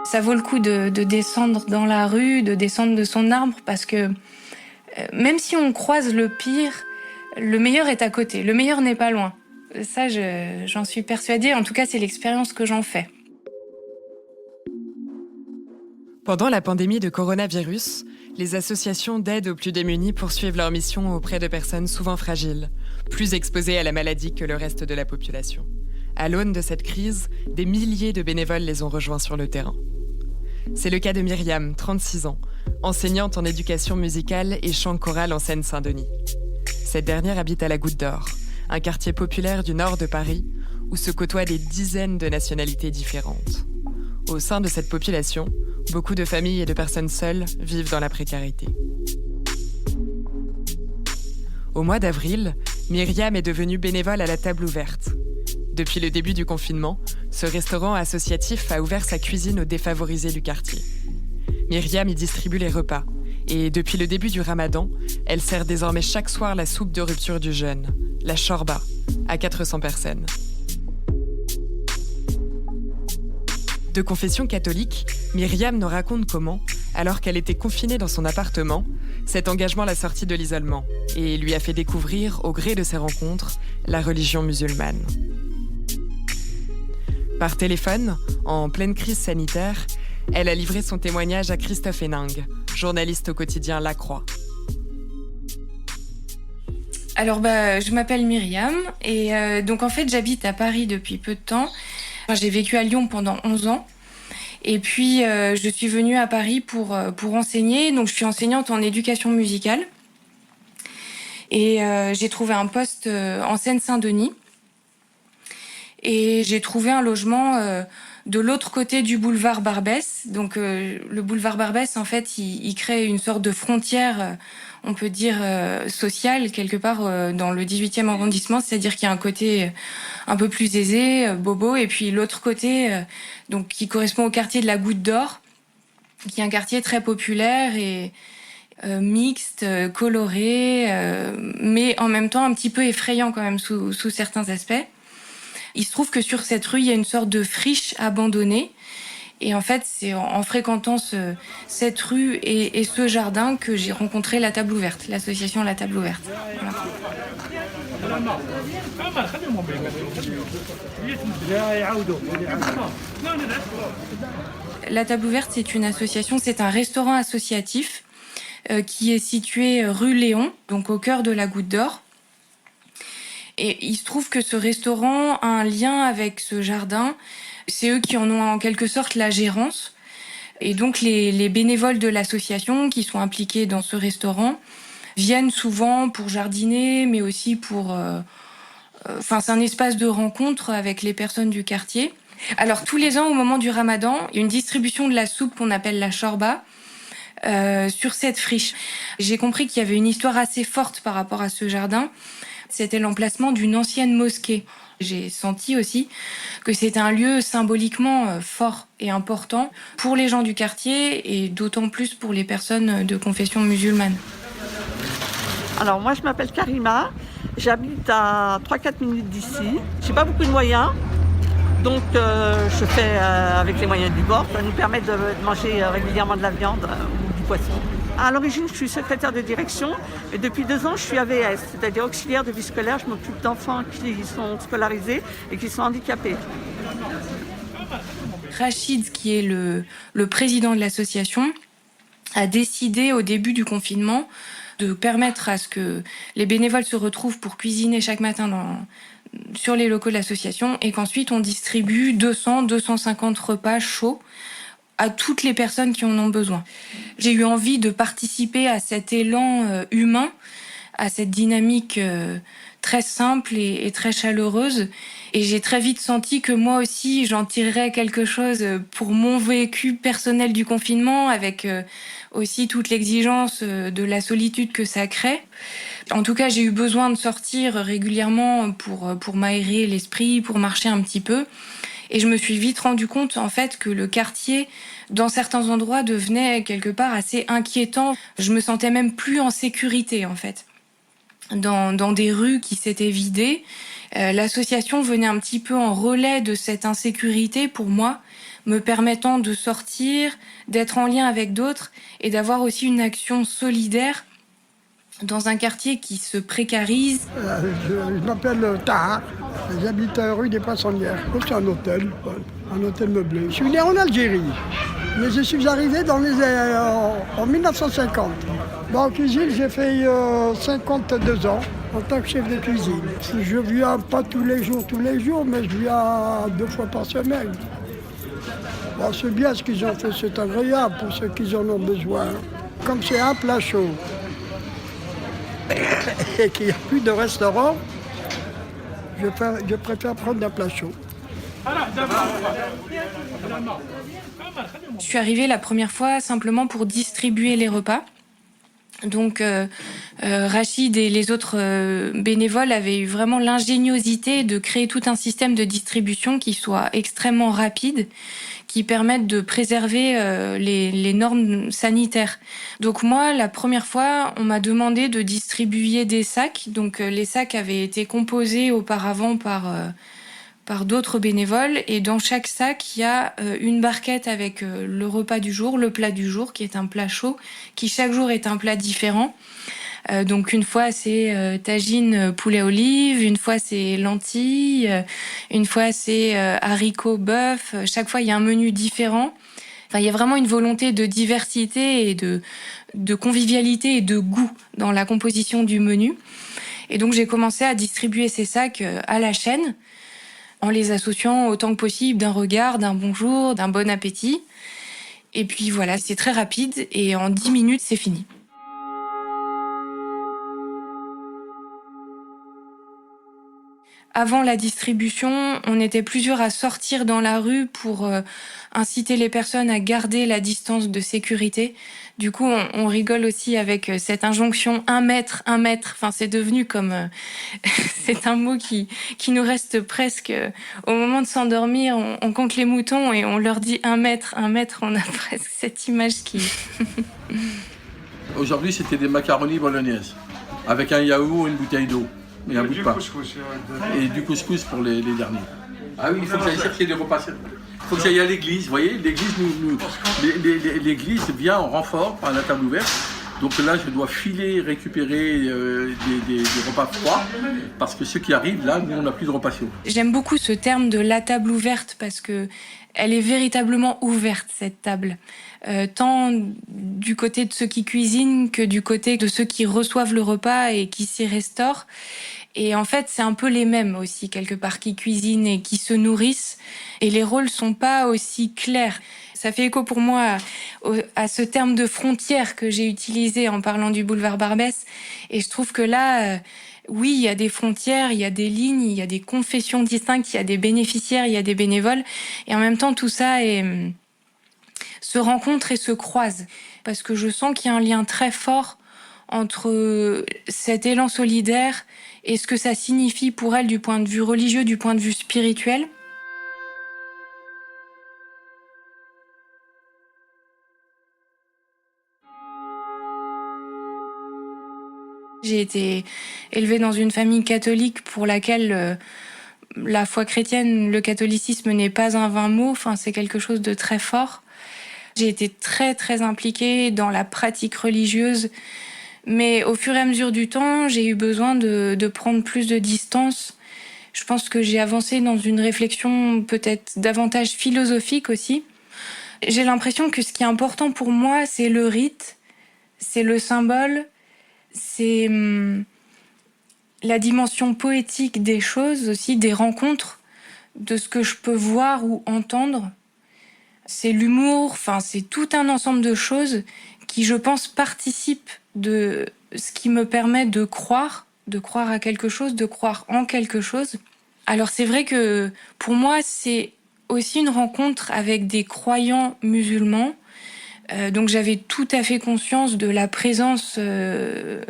Ça vaut le coup de descendre dans la rue, de descendre de son arbre, parce que même si on croise le pire, le meilleur est à côté, le meilleur n'est pas loin. Ça, j'en suis persuadée, en tout cas c'est l'expérience que j'en fais. Pendant la pandémie de coronavirus, les associations d'aide aux plus démunis poursuivent leur mission auprès de personnes souvent fragiles, plus exposées à la maladie que le reste de la population. À l'aune de cette crise, des milliers de bénévoles les ont rejoints sur le terrain. C'est le cas de Myriam, 36 ans, enseignante en éducation musicale et chant choral en Seine-Saint-Denis. Cette dernière habite à la Goutte d'Or, un quartier populaire du nord de Paris où se côtoient des dizaines de nationalités différentes. Au sein de cette population, beaucoup de familles et de personnes seules vivent dans la précarité. Au mois d'avril, Myriam est devenue bénévole à la table ouverte. Depuis le début du confinement, ce restaurant associatif a ouvert sa cuisine aux défavorisés du quartier. Myriam y distribue les repas et depuis le début du ramadan, elle sert désormais chaque soir la soupe de rupture du jeûne, la shorba, à 400 personnes. De confession catholique, Myriam nous raconte comment, alors qu'elle était confinée dans son appartement, cet engagement l'a sortie de l'isolement et lui a fait découvrir, au gré de ses rencontres, la religion musulmane. Par téléphone, en pleine crise sanitaire, elle a livré son témoignage à Christophe Héningue, journaliste au quotidien La Croix. Alors je m'appelle Myriam et donc en fait j'habite à Paris depuis peu de temps. J'ai vécu à Lyon pendant 11 ans et puis je suis venue à Paris pour enseigner. Donc je suis enseignante en éducation musicale et j'ai trouvé un poste en Seine-Saint-Denis et j'ai trouvé un logement de l'autre côté du boulevard Barbès. Donc le boulevard Barbès en fait il crée une sorte de frontière on peut dire sociale quelque part dans le 18e arrondissement, c'est-à-dire qu'il y a un côté un peu plus aisé, bobo, et puis l'autre côté donc qui correspond au quartier de la Goutte d'Or, qui est un quartier très populaire et mixte, coloré, mais en même temps un petit peu effrayant quand même sous certains aspects. Il se trouve que sur cette rue, il y a une sorte de friche abandonnée. Et en fait, c'est en fréquentant cette rue et ce jardin que j'ai rencontré la table ouverte, l'association La Table Ouverte. Voilà. La Table Ouverte, c'est une association, c'est un restaurant associatif qui est situé rue Léon, donc au cœur de la Goutte d'Or. Et il se trouve que ce restaurant a un lien avec ce jardin. C'est eux qui en ont en quelque sorte la gérance. Et donc les bénévoles de l'association qui sont impliqués dans ce restaurant viennent souvent pour jardiner, mais aussi pour... c'est un espace de rencontre avec les personnes du quartier. Alors tous les ans, au moment du ramadan, il y a une distribution de la soupe qu'on appelle la shorba sur cette friche. J'ai compris qu'il y avait une histoire assez forte par rapport à ce jardin. C'était l'emplacement d'une ancienne mosquée. J'ai senti aussi que c'était un lieu symboliquement fort et important pour les gens du quartier et d'autant plus pour les personnes de confession musulmane. Alors moi je m'appelle Karima, j'habite à 3-4 minutes d'ici. J'ai pas beaucoup de moyens, donc je fais avec les moyens du bord. Ça nous permet de manger régulièrement de la viande ou du poisson. À l'origine, je suis secrétaire de direction et depuis 2 ans, je suis AVS, c'est-à-dire auxiliaire de vie scolaire. Je m'occupe d'enfants qui sont scolarisés et qui sont handicapés. Rachid, qui est le président de l'association, a décidé au début du confinement de permettre à ce que les bénévoles se retrouvent pour cuisiner chaque matin sur les locaux de l'association et qu'ensuite on distribue 200-250 repas chauds à toutes les personnes qui en ont besoin. J'ai eu envie de participer à cet élan humain, à cette dynamique très simple et très chaleureuse. Et j'ai très vite senti que moi aussi, j'en tirerais quelque chose pour mon vécu personnel du confinement, avec aussi toute l'exigence de la solitude que ça crée. En tout cas, j'ai eu besoin de sortir régulièrement pour m'aérer l'esprit, pour marcher un petit peu. Et je me suis vite rendu compte, en fait, que le quartier, dans certains endroits, devenait quelque part assez inquiétant. Je me sentais même plus en sécurité, en fait. dans des rues qui s'étaient vidées. L'association venait un petit peu en relais de cette insécurité pour moi, me permettant de sortir, d'être en lien avec d'autres et d'avoir aussi une action solidaire dans un quartier qui se précarise. Je m'appelle Tahar, j'habite rue des Poissonnières. C'est un hôtel meublé. Je suis né en Algérie, mais je suis arrivé en 1950. En cuisine, j'ai fait 52 ans en tant que chef de cuisine. Je viens pas tous les jours, mais je viens 2 fois par semaine. Bon, c'est bien ce qu'ils ont fait, c'est agréable pour ceux qui en ont besoin. Comme c'est un plat chaud et qu'il n'y a plus de restaurant, je préfère prendre un plat chaud. Je suis arrivée la première fois simplement pour distribuer les repas. Donc Rachid et les autres bénévoles avaient eu vraiment l'ingéniosité de créer tout un système de distribution qui soit extrêmement rapide, qui permette de préserver les normes sanitaires. Donc moi, la première fois, on m'a demandé de distribuer des sacs. Donc les sacs avaient été composés auparavant par d'autres bénévoles. Et dans chaque sac, il y a une barquette avec le repas du jour, le plat du jour, qui est un plat chaud, qui chaque jour est un plat différent. Donc une fois c'est tagine poulet olive, une fois c'est lentilles, une fois c'est haricots bœuf. Chaque fois il y a un menu différent. Enfin, il y a vraiment une volonté de diversité et de convivialité et de goût dans la composition du menu. Et donc j'ai commencé à distribuer ces sacs à la chaîne, en les associant autant que possible d'un regard, d'un bonjour, d'un bon appétit. Et puis voilà, c'est très rapide et en 10 minutes, c'est fini. Avant la distribution, on était plusieurs à sortir dans la rue pour inciter les personnes à garder la distance de sécurité. Du coup, on rigole aussi avec cette injonction 1 mètre, 1 mètre. Enfin, c'est devenu comme... c'est un mot qui nous reste presque... au moment de s'endormir, on compte les moutons et on leur dit 1 mètre, 1 mètre. On a presque cette image qui... Aujourd'hui, c'était des macaronis bolognaises, avec un yaourt et une bouteille d'eau. Et un bout de pain. Et du couscous pour les derniers. Ah oui, il faut que j'aille chercher des repas. Il faut que j'aille à l'église, vous voyez. L'église vient en renfort par la table ouverte. Donc là, je dois filer, récupérer des repas froids. Parce que ceux qui arrivent, là, nous, on n'a plus de repas chauds. J'aime beaucoup ce terme de la table ouverte parce que elle est véritablement ouverte, cette table. Tant du côté de ceux qui cuisinent que du côté de ceux qui reçoivent le repas et qui s'y restaurent. Et en fait, c'est un peu les mêmes aussi, quelque part, qui cuisinent et qui se nourrissent. Et les rôles sont pas aussi clairs. Ça fait écho pour moi à ce terme de frontière que j'ai utilisé en parlant du boulevard Barbès. Et je trouve que là, oui, il y a des frontières, il y a des lignes, il y a des confessions distinctes, il y a des bénéficiaires, il y a des bénévoles. Et en même temps, tout ça se rencontre et se croise. Parce que je sens qu'il y a un lien très fort entre cet élan solidaire et ce que ça signifie pour elle du point de vue religieux, du point de vue spirituel. J'ai été élevée dans une famille catholique pour laquelle la foi chrétienne, le catholicisme n'est pas un vain mot, enfin, c'est quelque chose de très fort. J'ai été très très impliquée dans la pratique religieuse, mais au fur et à mesure du temps, j'ai eu besoin de prendre plus de distance. Je pense que j'ai avancé dans une réflexion peut-être davantage philosophique aussi. J'ai l'impression que ce qui est important pour moi, c'est le rite, c'est le symbole, c'est la dimension poétique des choses aussi, des rencontres, de ce que je peux voir ou entendre. C'est l'humour, enfin c'est tout un ensemble de choses qui, je pense, participent de ce qui me permet de croire à quelque chose, de croire en quelque chose. Alors c'est vrai que pour moi, c'est aussi une rencontre avec des croyants musulmans Donc j'avais tout à fait conscience de la présence de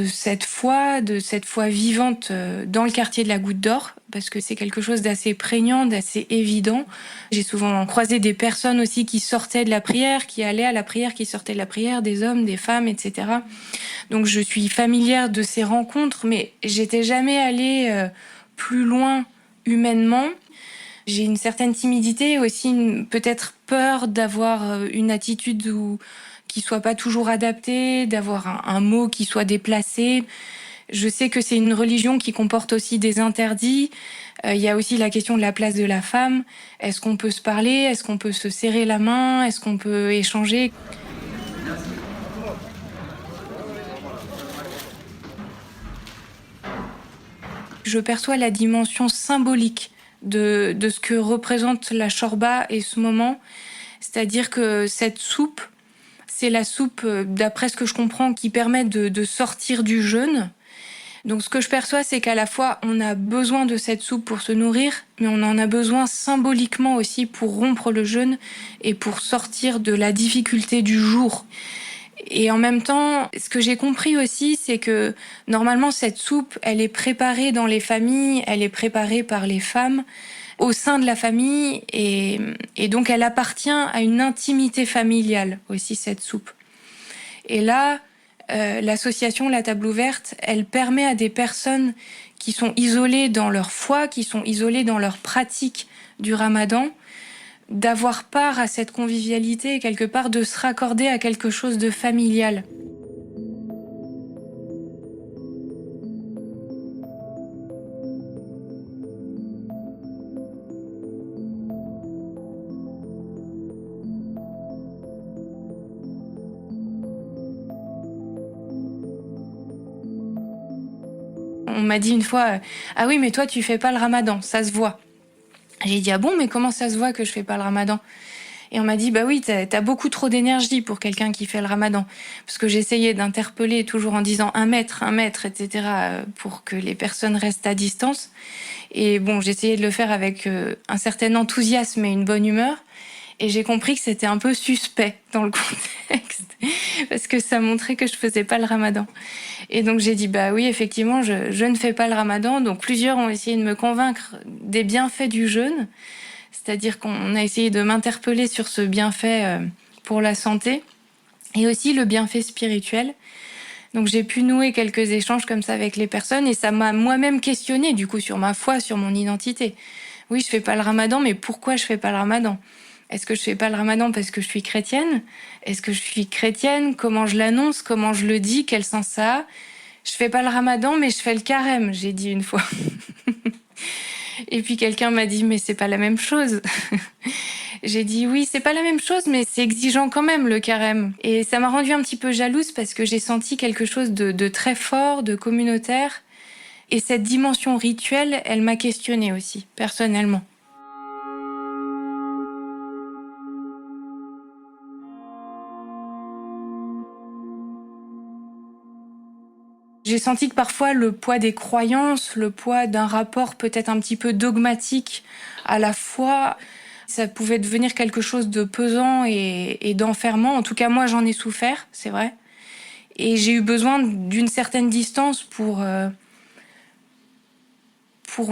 cette foi vivante dans le quartier de la Goutte d'Or, parce que c'est quelque chose d'assez prégnant, d'assez évident. J'ai souvent croisé des personnes aussi qui sortaient de la prière, qui allaient à la prière, qui sortaient de la prière, des hommes, des femmes, etc. Donc je suis familière de ces rencontres, mais j'étais jamais allée plus loin humainement. J'ai une certaine timidité et aussi peut-être peur d'avoir une attitude qui soit pas toujours adaptée, d'avoir un mot qui soit déplacé. Je sais que c'est une religion qui comporte aussi des interdits. Il y a aussi la question de la place de la femme. Est-ce qu'on peut se parler? Est-ce qu'on peut se serrer la main? Est-ce qu'on peut échanger? Je perçois la dimension symbolique de ce que représente la Chorba et ce moment. C'est-à-dire que cette soupe, c'est la soupe, d'après ce que je comprends, qui permet de sortir du jeûne. Donc ce que je perçois, c'est qu'à la fois, on a besoin de cette soupe pour se nourrir, mais on en a besoin symboliquement aussi pour rompre le jeûne et pour sortir de la difficulté du jour. Et en même temps, ce que j'ai compris aussi, c'est que normalement, cette soupe, elle est préparée dans les familles, elle est préparée par les femmes au sein de la famille, et donc elle appartient à une intimité familiale aussi, cette soupe. Et là, l'association La Table Ouverte, elle permet à des personnes qui sont isolées dans leur foi, qui sont isolées dans leur pratique du Ramadan, d'avoir part à cette convivialité et quelque part de se raccorder à quelque chose de familial. On m'a dit une fois « Ah oui, mais toi, tu fais pas le Ramadan, ça se voit ». J'ai dit « Ah bon, mais comment ça se voit que je fais pas le Ramadan ?» Et on m'a dit « Bah oui, t'as beaucoup trop d'énergie pour quelqu'un qui fait le Ramadan. » Parce que j'essayais d'interpeller toujours en disant 1 mètre, etc. pour que les personnes restent à distance. Et bon, j'essayais de le faire avec un certain enthousiasme et une bonne humeur. Et j'ai compris que c'était un peu suspect dans le contexte, parce que ça montrait que je faisais pas le Ramadan. Et donc j'ai dit, bah oui, effectivement, je ne fais pas le Ramadan. Donc plusieurs ont essayé de me convaincre des bienfaits du jeûne. C'est-à-dire qu'on a essayé de m'interpeller sur ce bienfait pour la santé, et aussi le bienfait spirituel. Donc j'ai pu nouer quelques échanges comme ça avec les personnes, et ça m'a moi-même questionnée, du coup, sur ma foi, sur mon identité. Oui, je fais pas le Ramadan, mais pourquoi je fais pas le Ramadan ? Est-ce que je fais pas le Ramadan parce que je suis chrétienne ? Est-ce que je suis chrétienne ? Comment je l'annonce ? Comment je le dis ? Quel sens ça a ? Je fais pas le Ramadan, mais je fais le carême, j'ai dit une fois. Et puis quelqu'un m'a dit, mais c'est pas la même chose. J'ai dit, oui, c'est pas la même chose, mais c'est exigeant quand même, le carême. Et ça m'a rendue un petit peu jalouse parce que j'ai senti quelque chose de très fort, de communautaire. Et cette dimension rituelle, elle m'a questionnée aussi, personnellement. J'ai senti que parfois le poids des croyances, le poids d'un rapport peut-être un petit peu dogmatique à la foi, ça pouvait devenir quelque chose de pesant et d'enfermant. En tout cas, moi, j'en ai souffert, c'est vrai. Et j'ai eu besoin d'une certaine distance pour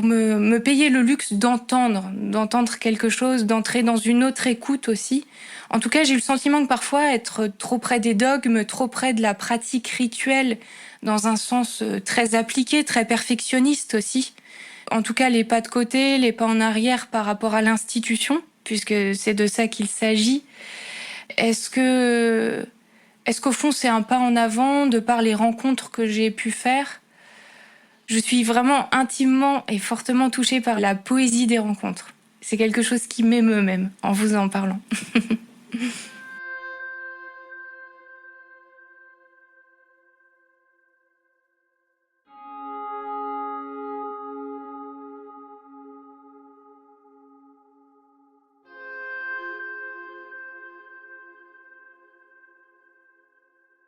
me payer le luxe d'entendre quelque chose, d'entrer dans une autre écoute aussi. En tout cas, j'ai eu le sentiment que parfois, être trop près des dogmes, trop près de la pratique rituelle, dans un sens très appliqué, très perfectionniste aussi. En tout cas, les pas de côté, les pas en arrière par rapport à l'institution, puisque c'est de ça qu'il s'agit. Est-ce qu'au fond, c'est un pas en avant de par les rencontres que j'ai pu faire ? Je suis vraiment intimement et fortement touchée par la poésie des rencontres. C'est quelque chose qui m'émeut même, en vous en parlant.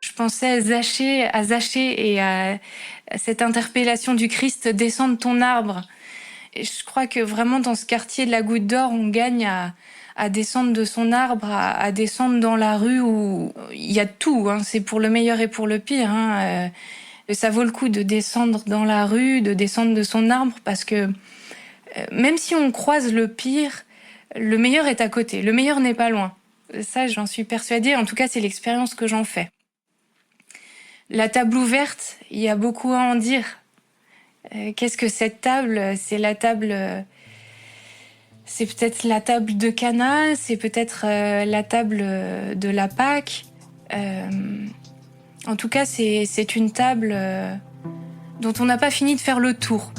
Je pensais à Zachée et à cette interpellation du Christ, descends de ton arbre. Et je crois que vraiment dans ce quartier de la Goutte d'Or, on gagne à descendre de son arbre, à descendre dans la rue où il y a tout, hein, c'est pour le meilleur et pour le pire. Hein, ça vaut le coup de descendre dans la rue, de descendre de son arbre, parce que même si on croise le pire, le meilleur est à côté, le meilleur n'est pas loin. Ça, j'en suis persuadée, en tout cas, c'est l'expérience que j'en fais. La table ouverte, il y a beaucoup à en dire. Qu'est-ce que cette table ? C'est la table... c'est peut-être la table de Cana, c'est peut-être la table de la Pâque. En tout cas, c'est une table dont on n'a pas fini de faire le tour.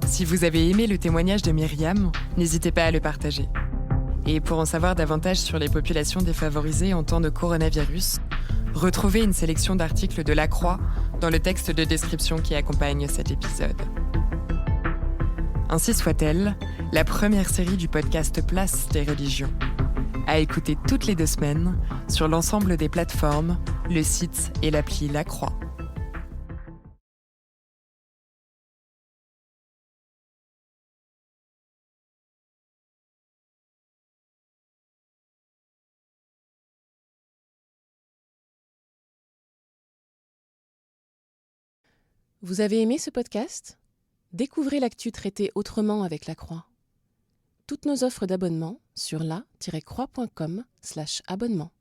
Si vous avez aimé le témoignage de Myriam, n'hésitez pas à le partager. Et pour en savoir davantage sur les populations défavorisées en temps de coronavirus, retrouvez une sélection d'articles de La Croix dans le texte de description qui accompagne cet épisode. Ainsi soit-elle, la première série du podcast Place des religions. À écouter toutes les 2 semaines sur l'ensemble des plateformes, le site et l'appli La Croix. Vous avez aimé ce podcast ? Découvrez l'actu traitée autrement avec La Croix. Toutes nos offres d'abonnement sur la-croix.com/abonnement.